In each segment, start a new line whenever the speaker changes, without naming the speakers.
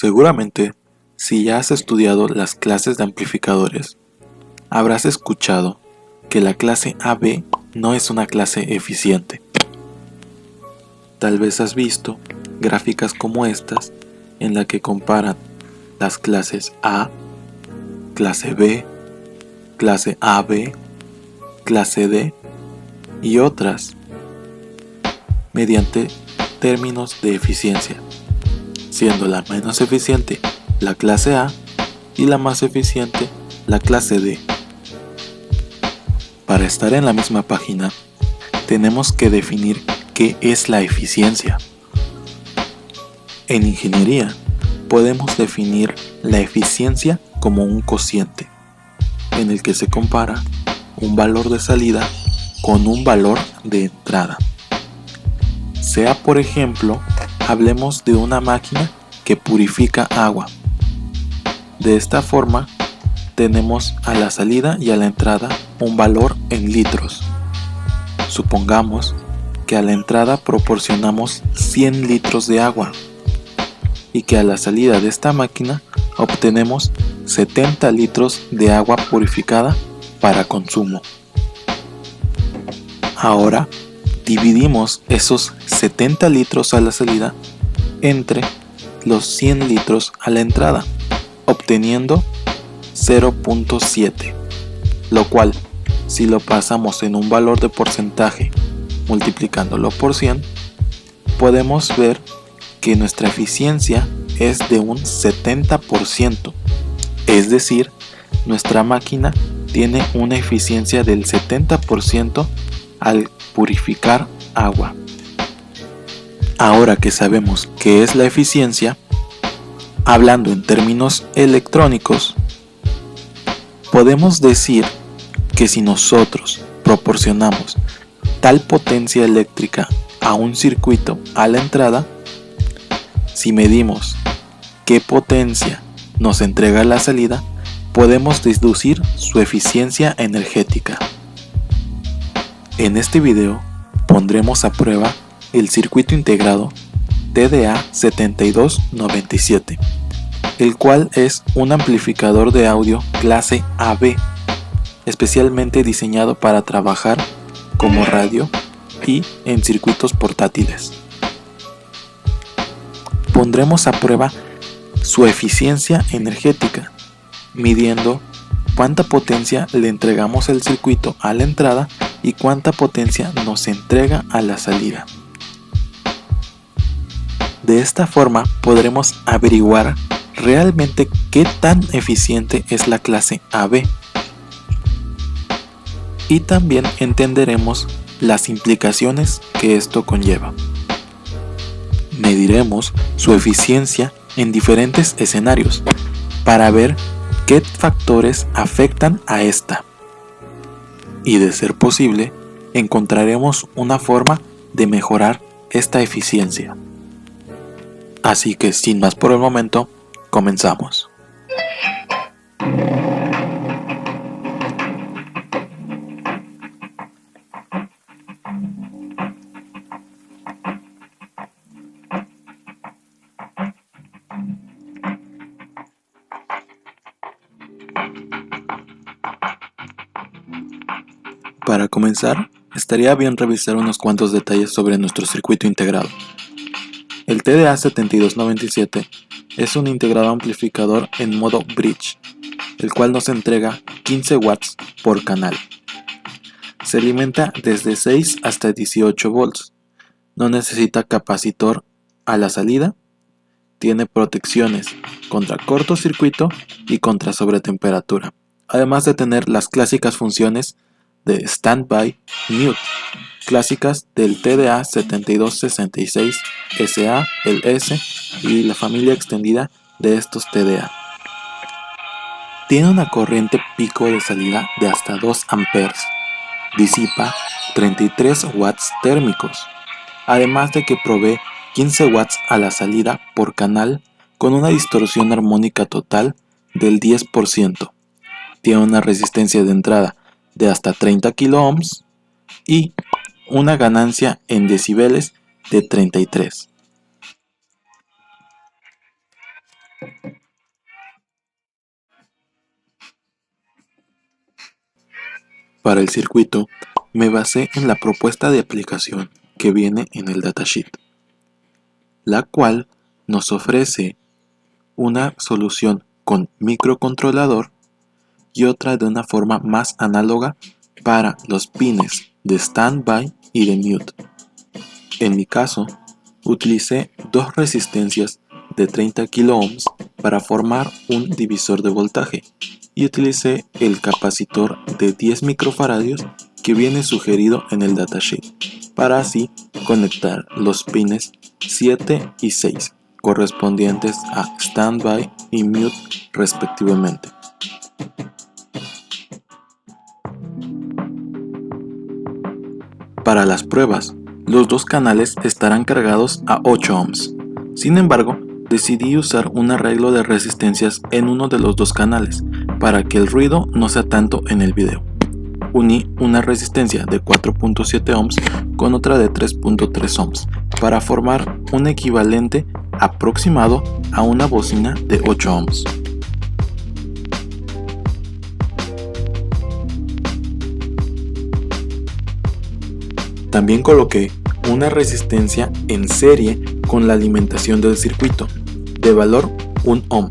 Seguramente, si ya has estudiado las clases de amplificadores, habrás escuchado que la clase AB no es una clase eficiente. Tal vez has visto gráficas como estas en la que comparan las clases A, clase B, clase AB, clase D y otras mediante términos de eficiencia, siendo la menos eficiente la clase A y la más eficiente la clase D. Para estar en la misma página, tenemos que definir qué es la eficiencia. En ingeniería, podemos definir la eficiencia como un cociente, en el que se compara un valor de salida con un valor de entrada. Sea, por ejemplo, hablemos de una máquina que purifica agua. De esta forma, tenemos a la salida y a la entrada un valor en litros. Supongamos que a la entrada proporcionamos 100 litros de agua y que a la salida de esta máquina obtenemos 70 litros de agua purificada para consumo. Ahora dividimos esos 70 litros a la salida entre los 100 litros a la entrada, obteniendo 0.7, lo cual, si lo pasamos en un valor de porcentaje multiplicándolo por 100, podemos ver que nuestra eficiencia es de un 70%, es decir, nuestra máquina tiene una eficiencia del 70% al purificar agua. Ahora que sabemos qué es la eficiencia, hablando en términos electrónicos, podemos decir que si nosotros proporcionamos tal potencia eléctrica a un circuito a la entrada, si medimos qué potencia nos entrega la salida, podemos deducir su eficiencia energética. En este video pondremos a prueba el circuito integrado TDA7297, el cual es un amplificador de audio clase AB, especialmente diseñado para trabajar como radio y en circuitos portátiles. Pondremos a prueba su eficiencia energética, midiendo cuánta potencia le entregamos al circuito a la entrada y cuánta potencia nos entrega a la salida. De esta forma podremos averiguar realmente qué tan eficiente es la clase AB. Y también entenderemos las implicaciones que esto conlleva. Mediremos su eficiencia en diferentes escenarios para ver qué factores afectan a esta. Y de ser posible, encontraremos una forma de mejorar esta eficiencia. Así que sin más por el momento, comenzamos. Para comenzar, estaría bien revisar unos cuantos detalles sobre nuestro circuito integrado. El TDA7297 es un integrado amplificador en modo bridge, el cual nos entrega 15 watts por canal. Se alimenta desde 6 hasta 18 volts. No necesita capacitor a la salida. Tiene protecciones contra cortocircuito y contra sobretemperatura, además de tener las clásicas funciones de standby y mute, clásicas del TDA7266 SA, el S y la familia extendida de estos TDA. Tiene una corriente pico de salida de hasta 2 amperes, disipa 33 watts térmicos, además de que provee 15 watts a la salida por canal con una distorsión armónica total del 10%. Tiene una resistencia de entrada de hasta 30 kiloohms y una ganancia en decibeles de 33. Para el circuito, me basé en la propuesta de aplicación que viene en el datasheet, la cual nos ofrece una solución con microcontrolador y otra de una forma más análoga para los pines de standby y de mute. En mi caso, utilicé dos resistencias de 30 kΩ para formar un divisor de voltaje y utilicé el capacitor de 10 microfaradios que viene sugerido en el datasheet para así conectar los pines 7 y 6 correspondientes a standby y mute respectivamente. Para las pruebas, los dos canales estarán cargados a 8 ohms. Sin embargo, decidí usar un arreglo de resistencias en uno de los dos canales para que el ruido no sea tanto en el video. Uní una resistencia de 4.7 ohms con otra de 3.3 ohms para formar un equivalente aproximado a una bocina de 8 ohms. También coloqué una resistencia en serie con la alimentación del circuito, de valor 1 ohm.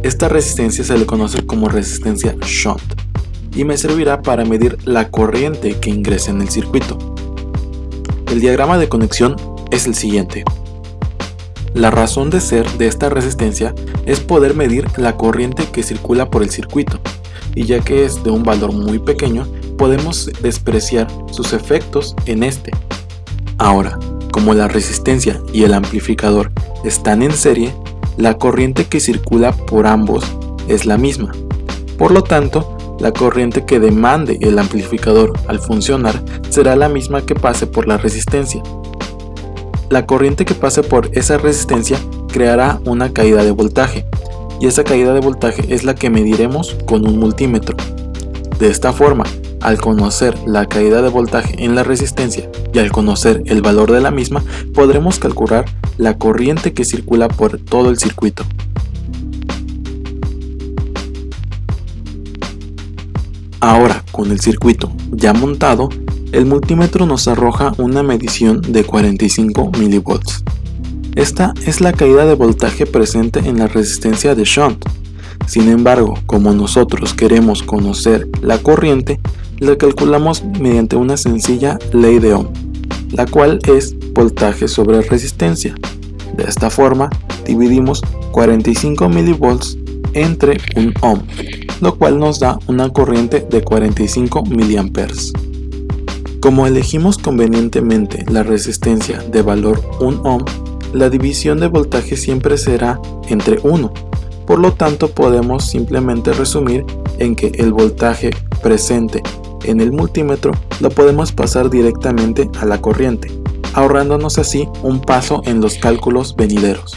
Esta resistencia se le conoce como resistencia shunt y me servirá para medir la corriente que ingresa en el circuito. El diagrama de conexión es el siguiente. La razón de ser de esta resistencia es poder medir la corriente que circula por el circuito, y ya que es de un valor muy pequeño, podemos despreciar sus efectos en este. Ahora, como la resistencia y el amplificador están en serie, la corriente que circula por ambos es la misma. Por lo tanto, la corriente que demande el amplificador al funcionar será la misma que pase por la resistencia. La corriente que pase por esa resistencia creará una caída de voltaje, y esa caída de voltaje es la que mediremos con un multímetro. De esta forma, al conocer la caída de voltaje en la resistencia y al conocer el valor de la misma, podremos calcular la corriente que circula por todo el circuito. Ahora, con el circuito ya montado, el multímetro nos arroja una medición de 45 mV. Esta es la caída de voltaje presente en la resistencia de shunt. Sin embargo, como nosotros queremos conocer la corriente, la calculamos mediante una sencilla ley de Ohm, la cual es voltaje sobre resistencia. De esta forma, dividimos 45 mV entre 1 ohm, lo cual nos da una corriente de 45 mA. Como elegimos convenientemente la resistencia de valor 1 ohm, la división de voltaje siempre será entre 1. Por lo tanto, podemos simplemente resumir en que el voltaje presente en el multímetro lo podemos pasar directamente a la corriente, ahorrándonos así un paso en los cálculos venideros.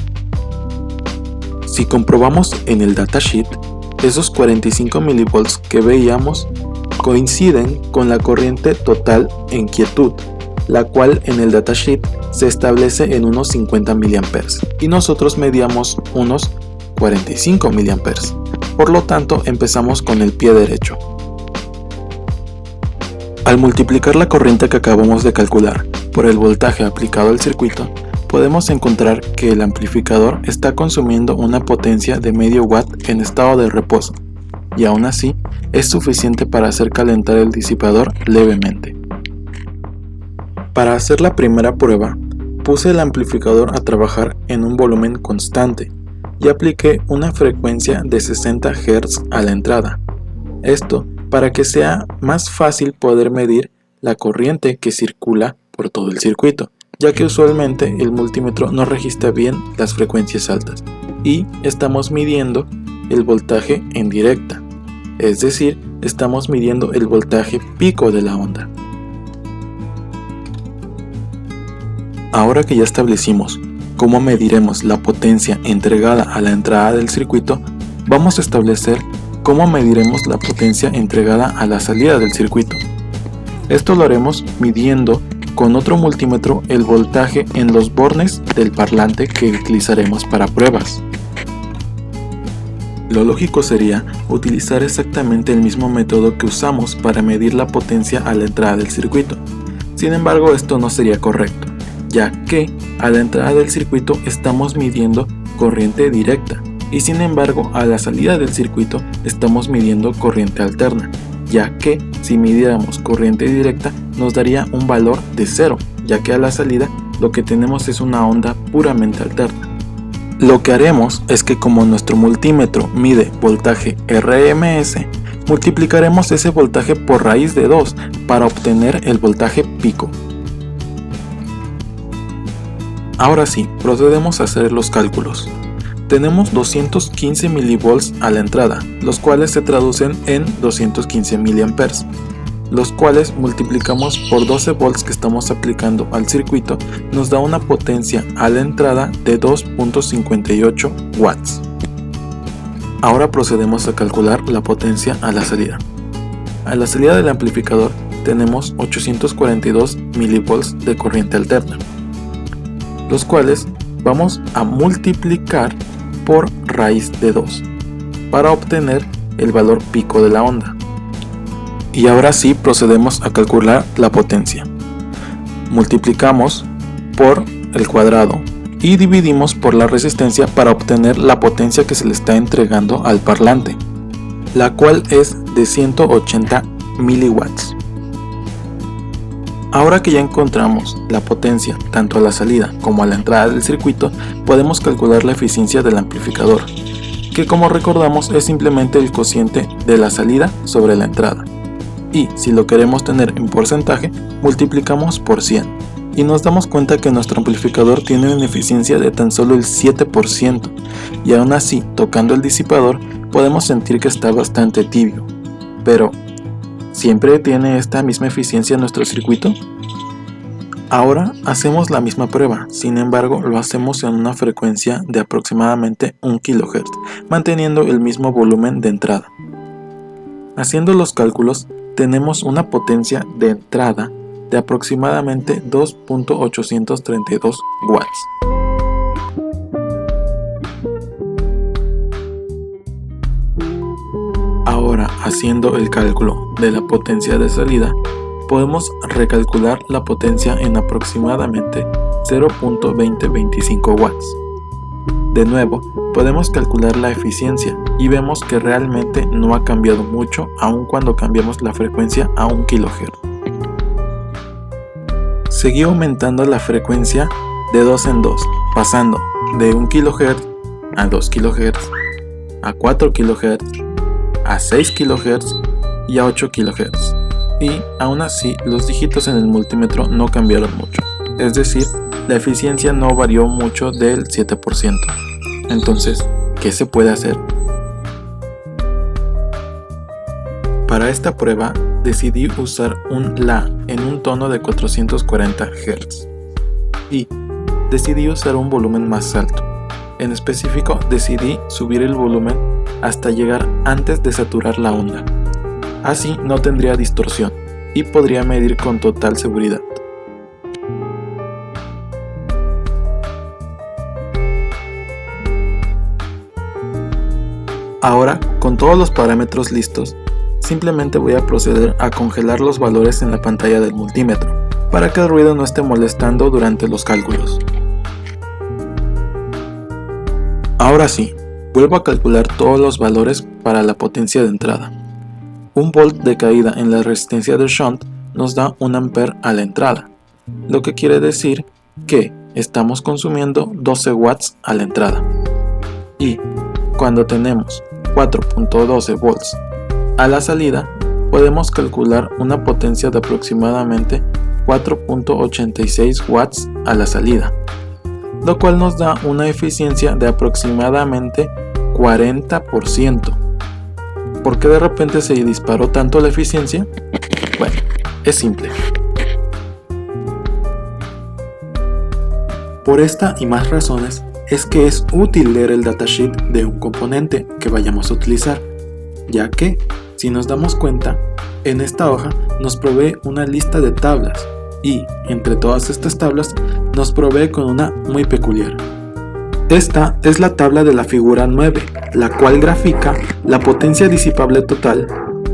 Si comprobamos en el datasheet, esos 45 mV que veíamos coinciden con la corriente total en quietud, la cual en el datasheet se establece en unos 50 mA y nosotros medíamos unos 45 mA. Por lo tanto, empezamos con el pie derecho. Al multiplicar la corriente que acabamos de calcular por el voltaje aplicado al circuito, podemos encontrar que el amplificador está consumiendo una potencia de medio watt en estado de reposo, y aún así es suficiente para hacer calentar el disipador levemente. Para hacer la primera prueba, puse el amplificador a trabajar en un volumen constante y apliqué una frecuencia de 60 Hz a la entrada. Esto para que sea más fácil poder medir la corriente que circula por todo el circuito, ya que usualmente el multímetro no registra bien las frecuencias altas y estamos midiendo el voltaje en directa, es decir, estamos midiendo el voltaje pico de la onda. Ahora que ya establecimos cómo mediremos la potencia entregada a la entrada del circuito, vamos a establecer cómo mediremos la potencia entregada a la salida del circuito. Esto lo haremos midiendo con otro multímetro el voltaje en los bornes del parlante que utilizaremos para pruebas. Lo lógico sería utilizar exactamente el mismo método que usamos para medir la potencia a la entrada del circuito. Sin embargo, esto no sería correcto, ya que a la entrada del circuito estamos midiendo corriente directa y sin embargo a la salida del circuito estamos midiendo corriente alterna, ya que si midiéramos corriente directa nos daría un valor de 0, ya que a la salida lo que tenemos es una onda puramente alterna. Lo que haremos es que como nuestro multímetro mide voltaje RMS, multiplicaremos ese voltaje por raíz de 2 para obtener el voltaje pico. Ahora sí, procedemos a hacer los cálculos. Tenemos 215 mV a la entrada, los cuales se traducen en 215 mA, los cuales multiplicamos por 12 volts que estamos aplicando al circuito, nos da una potencia a la entrada de 2.58 watts. Ahora procedemos a calcular la potencia a la salida. A la salida del amplificador tenemos 842 mV de corriente alterna, los cuales vamos a multiplicar por raíz de 2 para obtener el valor pico de la onda. Y ahora sí procedemos a calcular la potencia. Multiplicamos por el cuadrado y dividimos por la resistencia para obtener la potencia que se le está entregando al parlante, la cual es de 180 miliwatts. Ahora que ya encontramos la potencia tanto a la salida como a la entrada del circuito, podemos calcular la eficiencia del amplificador, que como recordamos es simplemente el cociente de la salida sobre la entrada. Y si lo queremos tener en porcentaje, multiplicamos por 100 y nos damos cuenta que nuestro amplificador tiene una eficiencia de tan solo el 7%, y aún así, tocando el disipador, podemos sentir que está bastante tibio. Pero, ¿siempre tiene esta misma eficiencia nuestro circuito? Ahora hacemos la misma prueba, sin embargo lo hacemos en una frecuencia de aproximadamente 1 kHz, manteniendo el mismo volumen de entrada. Haciendo los cálculos, tenemos una potencia de entrada de aproximadamente 2.832 watts. Ahora, haciendo el cálculo de la potencia de salida, podemos recalcular la potencia en aproximadamente 0.2025 watts. De nuevo, podemos calcular la eficiencia y vemos que realmente no ha cambiado mucho aun cuando cambiamos la frecuencia a 1 kHz. Seguí aumentando la frecuencia de 2 en 2, pasando de 1 kHz a 2 kHz, a 4 kHz, a 6 kHz y a 8 kHz. Y aún así los dígitos en el multímetro no cambiaron mucho, es decir, la eficiencia no varió mucho del 7%. Entonces, ¿qué se puede hacer? Para esta prueba decidí usar un La en un tono de 440 Hz y decidí usar un volumen más alto. En específico, decidí subir el volumen hasta llegar antes de saturar la onda. Así no tendría distorsión y podría medir con total seguridad. Ahora, con todos los parámetros listos, simplemente voy a proceder a congelar los valores en la pantalla del multímetro, para que el ruido no esté molestando durante los cálculos. Ahora sí, vuelvo a calcular todos los valores para la potencia de entrada. 1 volt de caída en la resistencia del shunt nos da 1 ampere a la entrada, lo que quiere decir que estamos consumiendo 12 watts a la entrada. Y cuando tenemos 4.12 volts a la salida, podemos calcular una potencia de aproximadamente 4.86 watts a la salida, lo cual nos da una eficiencia de aproximadamente 40%. ¿Por qué de repente se disparó tanto la eficiencia? Bueno, es simple. Por esta y más razones es que es útil leer el datasheet de un componente que vayamos a utilizar, ya que, si nos damos cuenta, en esta hoja nos provee una lista de tablas y, entre todas estas tablas, nos provee con una muy peculiar. Esta es la tabla de la figura 9, la cual grafica la potencia disipable total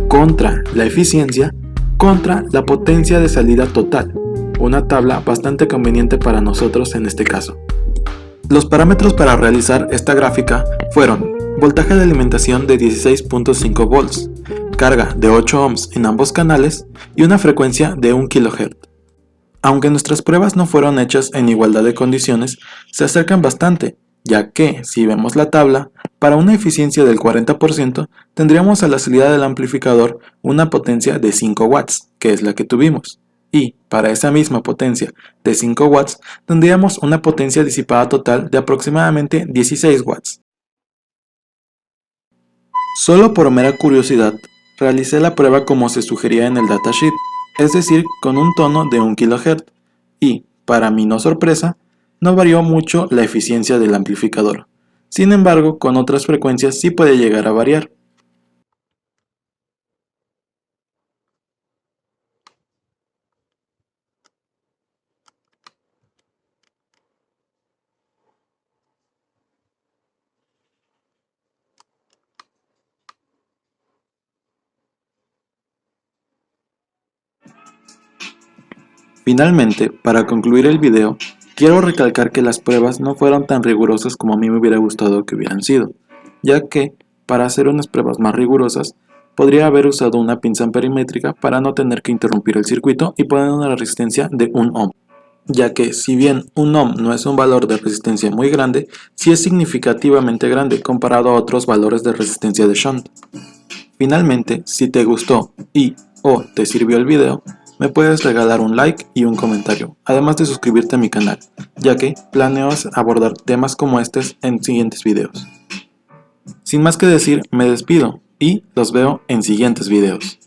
contra la eficiencia contra la potencia de salida total, una tabla bastante conveniente para nosotros en este caso. Los parámetros para realizar esta gráfica fueron voltaje de alimentación de 16.5 volts, carga de 8 ohms en ambos canales y una frecuencia de 1 kHz. Aunque nuestras pruebas no fueron hechas en igualdad de condiciones, se acercan bastante, ya que, si vemos la tabla, para una eficiencia del 40% tendríamos a la salida del amplificador una potencia de 5 watts, que es la que tuvimos, y para esa misma potencia de 5 watts tendríamos una potencia disipada total de aproximadamente 16 watts. Solo por mera curiosidad, realicé la prueba como se sugería en el datasheet, es decir, con un tono de 1 kHz, y, para mi no sorpresa, no varió mucho la eficiencia del amplificador. Sin embargo, con otras frecuencias sí puede llegar a variar. Finalmente, para concluir el video, quiero recalcar que las pruebas no fueron tan rigurosas como a mí me hubiera gustado que hubieran sido, ya que, para hacer unas pruebas más rigurosas, podría haber usado una pinza amperímetrica para no tener que interrumpir el circuito y poner una resistencia de 1 ohm, ya que si bien 1 ohm no es un valor de resistencia muy grande, sí es significativamente grande comparado a otros valores de resistencia de shunt. Finalmente, si te gustó o te sirvió el video, me puedes regalar un like y un comentario, además de suscribirte a mi canal, ya que planeo abordar temas como estos en siguientes videos. Sin más que decir, me despido y los veo en siguientes videos.